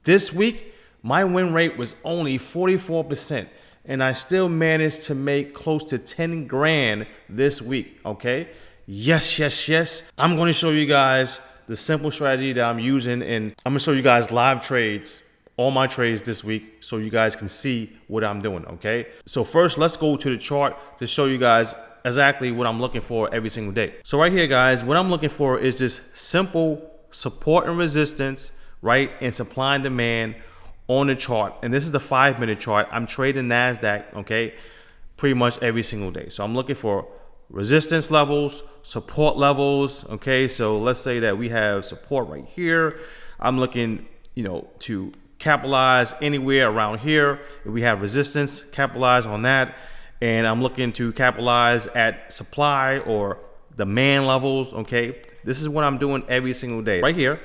This week, my win rate was only 44%, and I still managed to make close to 10 grand this week, okay? Yes. I'm going to show you guys the simple strategy that I'm using, and I'm going to show you guys live trades, all my trades this week, so you guys can see what I'm doing, okay? So first, let's go to the chart to show you guys exactly what I'm looking for every single day. So right here, guys, what I'm looking for is just simple support and resistance, right? And supply and demand on the chart. And this is the 5-minute chart. I'm trading NASDAQ, okay, pretty much every single day. So I'm looking for resistance levels, support levels, okay? So let's say that we have support right here. I'm looking, to capitalize anywhere around here. If we have resistance, capitalize on that. And I'm looking to capitalize at supply or demand levels, okay? This is what I'm doing every single day. Right here,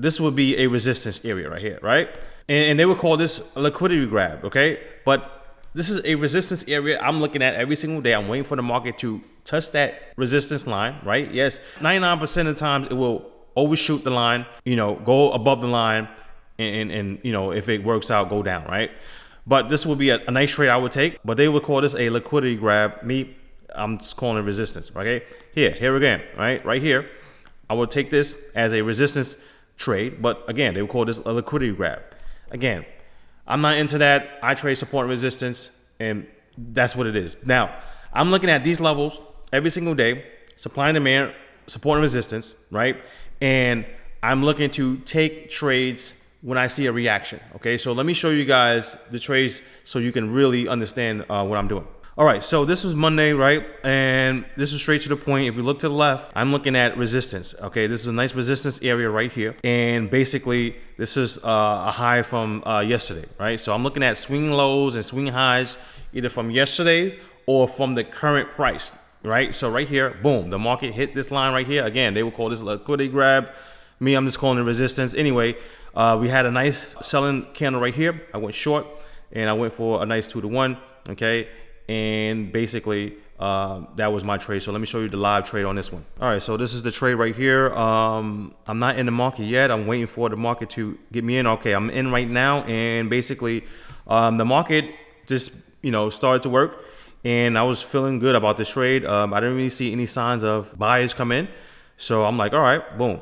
this would be a resistance area right here, right? And they would call this a liquidity grab, okay? But this is a resistance area I'm looking at every single day. I'm waiting for the market to touch that resistance line, right? Yes, 99% of the times it will overshoot the line, go above the line, and if it works out, go down, right? But this would be a nice trade I would take, but they would call this a liquidity grab. I'm just calling it resistance, okay? Here again, right here. I would take this as a resistance trade, but again, they would call this a liquidity grab. Again, I'm not into that. I trade support and resistance, and that's what it is. Now, I'm looking at these levels every single day, supply and demand, support and resistance, right? And I'm looking to take trades when I see a reaction, okay? So let me show you guys the trades so you can really understand what I'm doing. All right, so this was Monday, right? And this is straight to the point. If you look to the left, I'm looking at resistance, okay? This is a nice resistance area right here. And basically, this is a high from yesterday, right? So I'm looking at swing lows and swing highs, either from yesterday or from the current price, right? So right here, boom, the market hit this line right here. Again, they will call this a liquidity grab. I'm just calling it resistance. Anyway, we had a nice selling candle right here. I went short and I went for a nice 2-to-1, okay? And basically, that was my trade. So let me show you the live trade on this one. All right, so this is the trade right here. I'm not in the market yet. I'm waiting for the market to get me in. Okay, I'm in right now. And basically, the market just, started to work. And I was feeling good about this trade. I didn't really see any signs of buyers come in. So I'm like, all right, boom.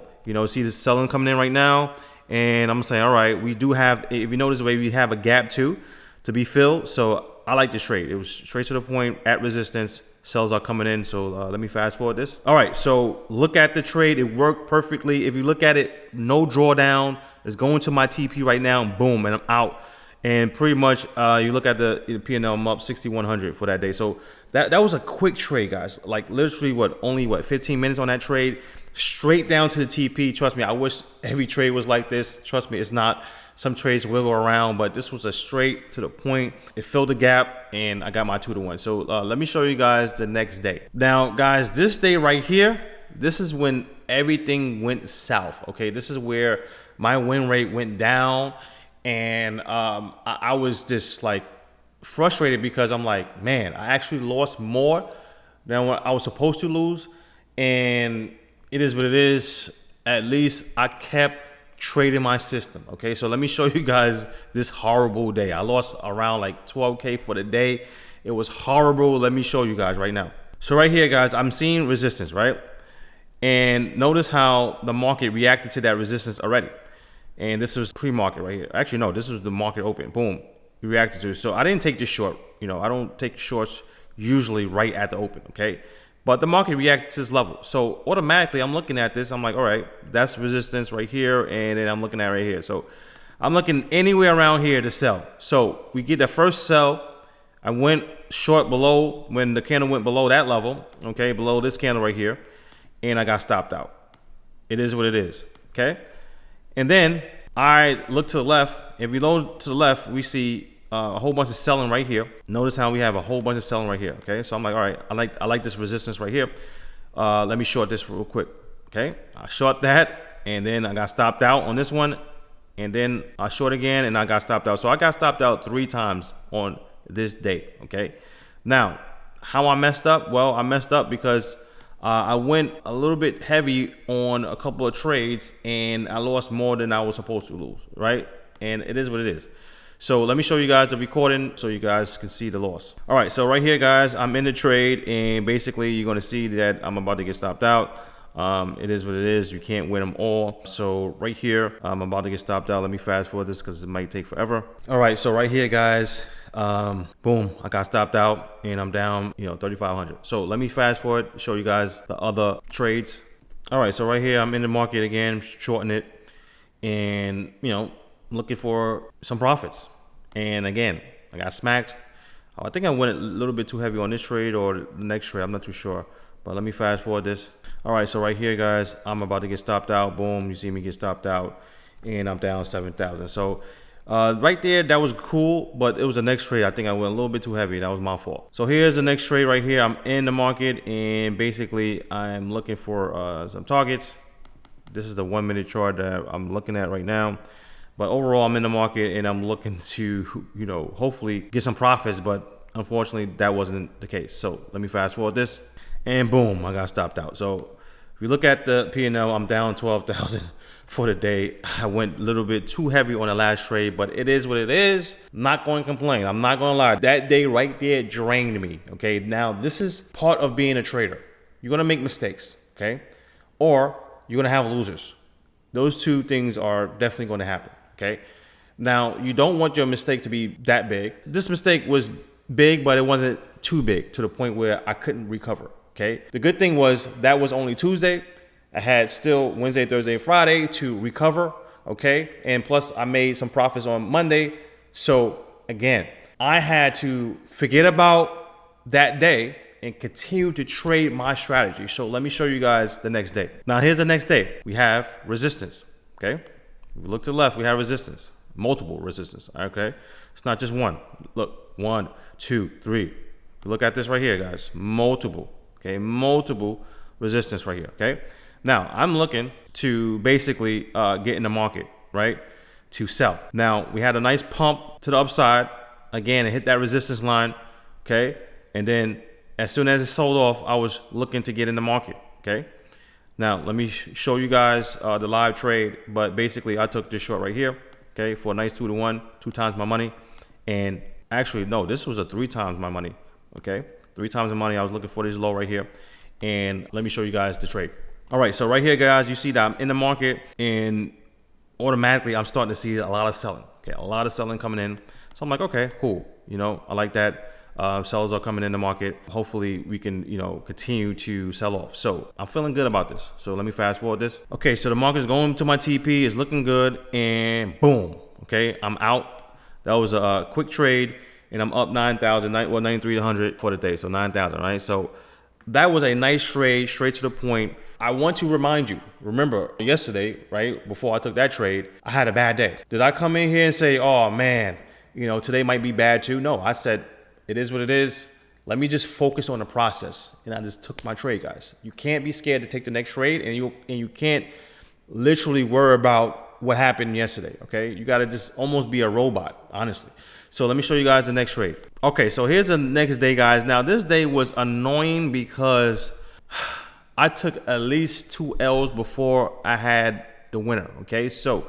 See this selling coming in right now. And I'm saying, all right, we do have, if you notice the way we have a gap too to be filled. So I like this trade. It was straight to the point at resistance. Sells are coming in. So let me fast forward this. All right, so look at the trade. It worked perfectly. If you look at it, no drawdown. It's going to my TP right now, and boom, and I'm out. And pretty much, you look at the P&L, I'm up 6,100 for that day. So that was a quick trade, guys. Like literally, only 15 minutes on that trade. Straight down to the TP. Trust me, I wish every trade was like this. Trust me, it's not. Some trades wiggle around, but this was a straight to the point. It filled the gap, and I got my 2-to-1. So let me show you guys the next day. Now, guys, this day right here, this is when everything went south, okay? This is where my win rate went down, and I was just like frustrated because I'm like, man, I actually lost more than what I was supposed to lose, and it is what it is. At least I kept trading my system, okay? So let me show you guys this horrible day. I lost around like 12K for the day. It was horrible. Let me show you guys right now. So right here, guys, I'm seeing resistance, right? And notice how the market reacted to that resistance already. And this was pre-market right here. Actually, no, this was the market open. Boom, we reacted to it. So I didn't take this short. I don't take shorts usually right at the open, okay? But the market reacted to this level. So automatically, I'm looking at this. I'm like, all right, that's resistance right here. And then I'm looking at right here. So I'm looking anywhere around here to sell. So we get the first sell. I went short below when the candle went below that level, okay, below this candle right here. And I got stopped out. It is what it is, okay? And then I look to the left. If we look to the left, we see a whole bunch of selling right here. Notice how we have a whole bunch of selling right here, okay? So I'm like, all right, I like this resistance right here. Let me short this real quick, okay? I short that, and then I got stopped out on this one, and then I short again, and I got stopped out. So I got stopped out 3 times on this day, okay? Now, how I messed up? Well, I messed up because I went a little bit heavy on a couple of trades, and I lost more than I was supposed to lose, right? And it is what it is. So let me show you guys the recording so you guys can see the loss. All right, so right here, guys, I'm in the trade, and basically you're going to see that I'm about to get stopped out. It is what it is. You can't win them all. So right here, I'm about to get stopped out. Let me fast forward this because it might take forever. All right, so right here, guys, boom, I got stopped out and I'm down, 3,500. So let me fast forward, show you guys the other trades. All right, so right here, I'm in the market again, shorting it, and looking for some profits. And again, I got smacked. I think I went a little bit too heavy on this trade or the next trade. I'm not too sure. But let me fast forward this. All right, so right here, guys, I'm about to get stopped out. Boom, you see me get stopped out, and I'm down 7,000. So right there, that was cool, but it was the next trade. I think I went a little bit too heavy. That was my fault. So here's the next trade right here. I'm in the market, and basically I'm looking for some targets. This is the 1 minute chart that I'm looking at right now. But overall, I'm in the market, and I'm looking to, hopefully get some profits. But unfortunately, that wasn't the case. So let me fast forward this. And boom, I got stopped out. So if you look at the P&L, I'm down 12,000 for the day. I went a little bit too heavy on the last trade, but it is what it is. Not going to complain. I'm not going to lie. That day right there drained me. Okay, now this is part of being a trader. You're going to make mistakes, okay? Or you're going to have losers. Those two things are definitely going to happen, okay? Now, you don't want your mistake to be that big. This mistake was big, but it wasn't too big to the point where I couldn't recover. Okay. The good thing was that was only Tuesday. I had still Wednesday, Thursday, Friday to recover. Okay. And plus I made some profits on Monday. So again, I had to forget about that day and continue to trade my strategy. So let me show you guys the next day. Now here's the next day. We have resistance. Okay. We look to the left. We have resistance, multiple resistance. Okay. It's not just one. Look, 1, 2, 3. Look at this right here, guys. Multiple. Okay, multiple resistance right here. Okay, now I'm looking to basically get in the market, right, to sell. Now we had a nice pump to the upside. Again, it hit that resistance line. Okay, and then as soon as it sold off, I was looking to get in the market. Okay, now let me show you guys the live trade. But basically, I took this short right here. Okay, for a nice 2-to-1, 2 times my money. And actually, no, this was a 3 times my money. Okay. 3 times the money. I was looking for this low right here. And let me show you guys the trade. All right, so right here, guys, you see that I'm in the market, and automatically I'm starting to see a lot of selling. Okay, a lot of selling coming in. So I'm like, okay, cool. I like that. Sellers are coming in the market. Hopefully we can, continue to sell off. So I'm feeling good about this. So let me fast forward this. Okay, so the market is going to my TP. It's looking good, and boom. Okay, I'm out. That was a quick trade. And I'm up 9,000, 9,300 for the day. So 9,000, right? So that was a nice trade, straight to the point. I want to remind you, remember yesterday, right, before I took that trade, I had a bad day. Did I come in here and say, oh man, today might be bad too? No, I said, it is what it is. Let me just focus on the process. And I just took my trade, guys. You can't be scared to take the next trade, and you can't literally worry about what happened yesterday, okay? You got to just almost be a robot, honestly. So let me show you guys the next trade. Okay, so here's the next day, guys. Now, this day was annoying because I took at least 2 L's before I had the winner, okay? So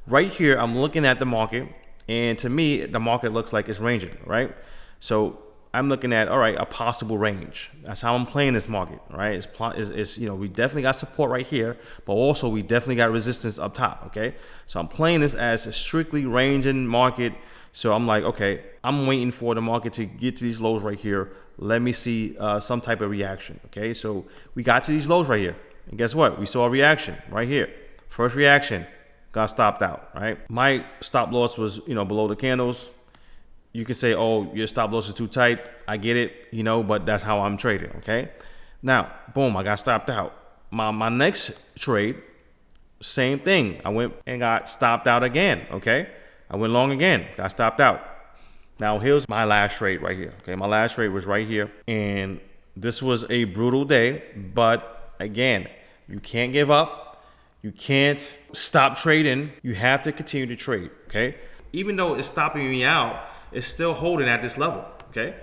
right here, I'm looking at the market, and to me, the market looks like it's ranging, right? So I'm looking at, all right, a possible range. That's how I'm playing this market, right? It's we definitely got support right here, but also we definitely got resistance up top, okay? So I'm playing this as a strictly ranging market. So I'm like, okay, I'm waiting for the market to get to these lows right here. Let me see some type of reaction, okay? So we got to these lows right here. And guess what? We saw a reaction right here. First reaction, got stopped out, right? My stop loss was, below the candles. You can say, oh, your stop loss is too tight. I get it, but that's how I'm trading, okay? Now, boom, I got stopped out. My next trade, same thing. I went and got stopped out again, okay? I went long again, got stopped out. Now, here's my last trade right here, okay? My last trade was right here, and this was a brutal day, but again, you can't give up. You can't stop trading. You have to continue to trade, okay? Even though it's stopping me out, it's still holding at this level, okay?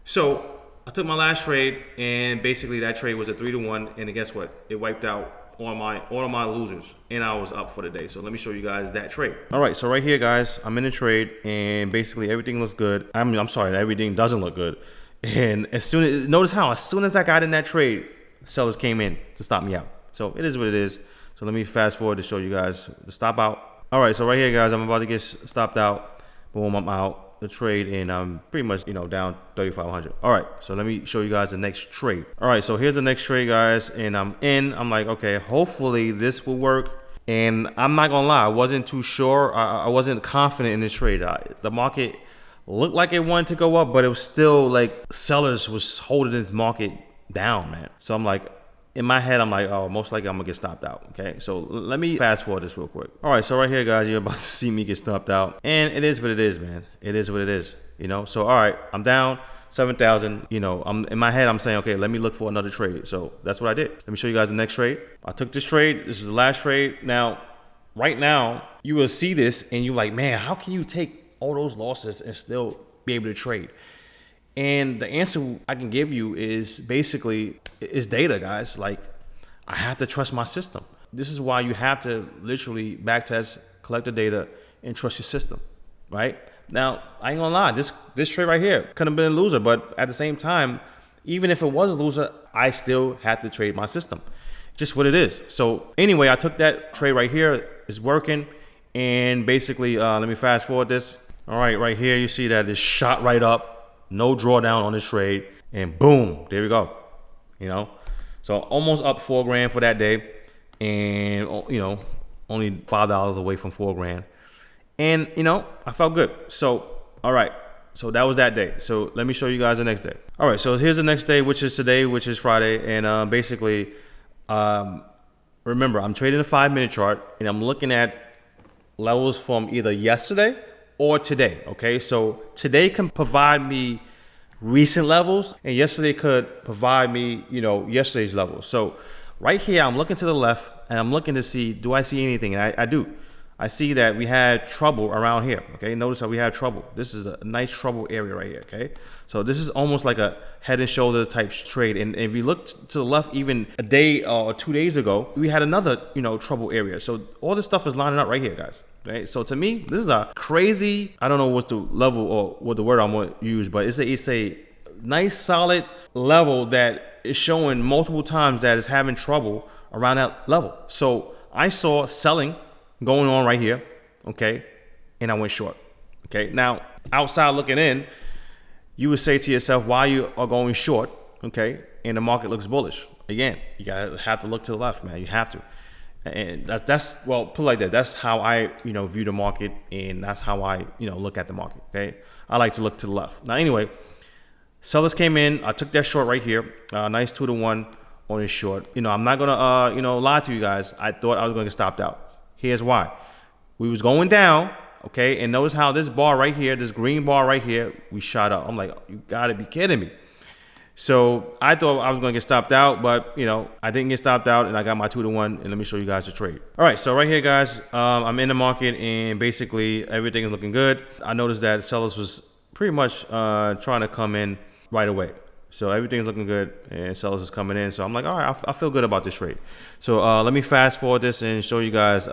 So I took my last trade, and basically that trade was a 3-to-1, and guess what? It wiped out all of my losers, and I was up for the day. So let me show you guys that trade. All right, so right here, guys, I'm in the trade, and basically everything looks good. I'm sorry, everything doesn't look good. And as soon as I got in that trade, sellers came in to stop me out. So it is what it is. So let me fast forward to show you guys the stop out. All right, so right here, guys, I'm about to get stopped out. Boom, I'm out the trade, and I'm pretty much, down 3,500. All right, so let me show you guys the next trade. All right, so here's the next trade, guys, and I'm in. I'm like, okay, hopefully this will work. And I'm not gonna lie, I wasn't too sure. I wasn't confident in this trade. The market looked like it wanted to go up, but it was still like sellers was holding this market down, man. So I'm like, in my head, I'm like, oh, most likely I'm gonna get stopped out. Okay, so let me fast forward this real quick. All right, so right here, guys, you're about to see me get stopped out, and it is what it is, man. It is what it is, So all right, I'm down 7,000. I'm in my head, I'm saying, okay, let me look for another trade. So that's what I did. Let me show you guys the next trade. I took this trade. This is the last trade. Now, right now, you will see this, and you're like, man, how can you take all those losses and still be able to trade? And the answer I can give you is basically is data, guys. Like, I have to trust my system. This is why you have to literally backtest, collect the data, and trust your system, right? Now, I ain't gonna lie, this trade right here could have been a loser, but at the same time, even if it was a loser, I still have to trade my system. Just what it is. So anyway, I took that trade right here. It's working, and basically, let me fast forward this. All right, right here, you see that it shot right up. No drawdown on this trade, and boom, there we go. So almost up $4 grand for that day, and only $5 away from $4 grand, and I felt good. So all right, so that was that day. So let me show you guys the next day. All right, so here's the next day, which is today, which is Friday, and basically, remember, I'm trading a 5-minute chart, and I'm looking at levels from either yesterday or today. Okay, so today can provide me recent levels, and yesterday could provide me, yesterday's levels. So right here, I'm looking to the left, and I'm looking to see, do I see anything? And I do. I see that we had trouble around here. Okay, notice how we had trouble. This is a nice trouble area right here. Okay, so this is almost like a head and shoulder type trade. And if you look to the left, even a day or 2 days ago, we had another trouble area. So all this stuff is lining up right here, guys. Right. So to me, this is a crazy, I don't know what's the level or what the word I'm going to use, but it's a nice solid level that is showing multiple times that it's having trouble around that level. So I saw selling going on right here, okay, and I went short. Okay, now outside looking in, you would say to yourself, why you are going short, okay, and the market looks bullish. Again, you gotta have to look to the left, man. You have to, and that's well, put it like that. That's how I view the market, and that's how I look at the market. Okay, I like to look to the left. Now anyway, sellers came in. I took that short right here, nice 2-to-1 on this short. I'm not gonna lie to you guys. I thought I was gonna get stopped out. Here's why. We was going down, okay, and notice how this bar right here, this green bar right here, we shot up. I'm like, you gotta be kidding me. So I thought I was gonna get stopped out, but I didn't get stopped out, and I got my 2-to-1, and let me show you guys the trade. All right, so right here, guys, I'm in the market, and basically everything is looking good. I noticed that sellers was pretty much trying to come in right away. So everything's looking good, and sellers is coming in. So I'm like, all right, I feel good about this trade. So let me fast forward this and show you guys,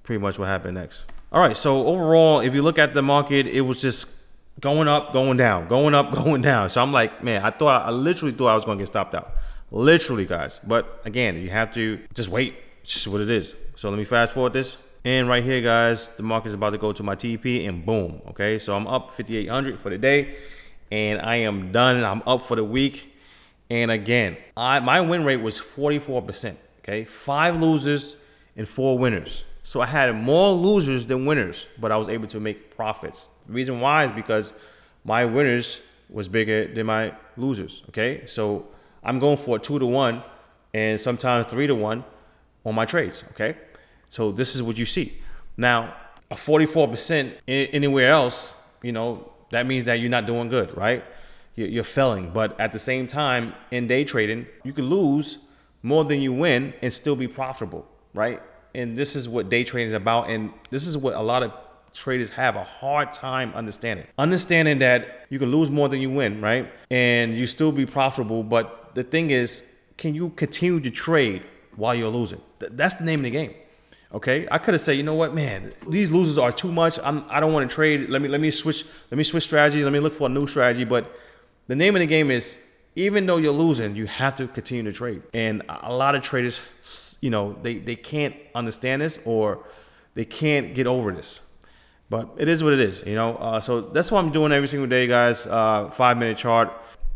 pretty much what happened next. All right, so overall, if you look at the market, it was just going up, going down, going up, going down. So I'm like, man, I literally thought I was going to get stopped out. Literally, guys. But again, you have to just wait. It's just what it is. So let me fast forward this. And right here, guys, the market is about to go to my TP, and boom. Okay, so I'm up 5,800 for the day. And I am done. I'm up for the week. And again, my win rate was 44%. Okay, 5 losers and 4 winners. So I had more losers than winners, but I was able to make profits. The reason why is because my winners was bigger than my losers. Okay, so I'm going for a 2-to-1 and sometimes 3-to-1 on my trades. Okay, so this is what you see. Now, a 44% anywhere else, that means that you're not doing good, right? You're failing. But at the same time, in day trading, you can lose more than you win and still be profitable, right? And this is what day trading is about. And this is what a lot of traders have a hard time understanding. Understanding that you can lose more than you win, right? And you still be profitable. But the thing is, can you continue to trade while you're losing. That's the name of the game. Okay, I could have said, you know what, man, these losers are too much. I don't want to trade. Let me switch strategy. Let me look for a new strategy. But the name of the game is, even though you're losing, you have to continue to trade. And a lot of traders, you know, they can't understand this, or they can't get over this. But it is what it is, you know. So that's what I'm doing every single day, guys. 5-minute chart.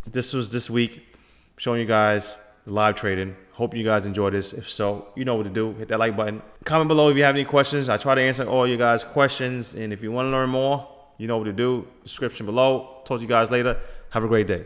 This was this week, showing you guys the live trading. Hope you guys enjoyed this. If so, you know what to do. Hit that like button. Comment below if you have any questions. I try to answer all you guys' questions. And if you want to learn more, you know what to do. Description below. Talk to you guys later. Have a great day.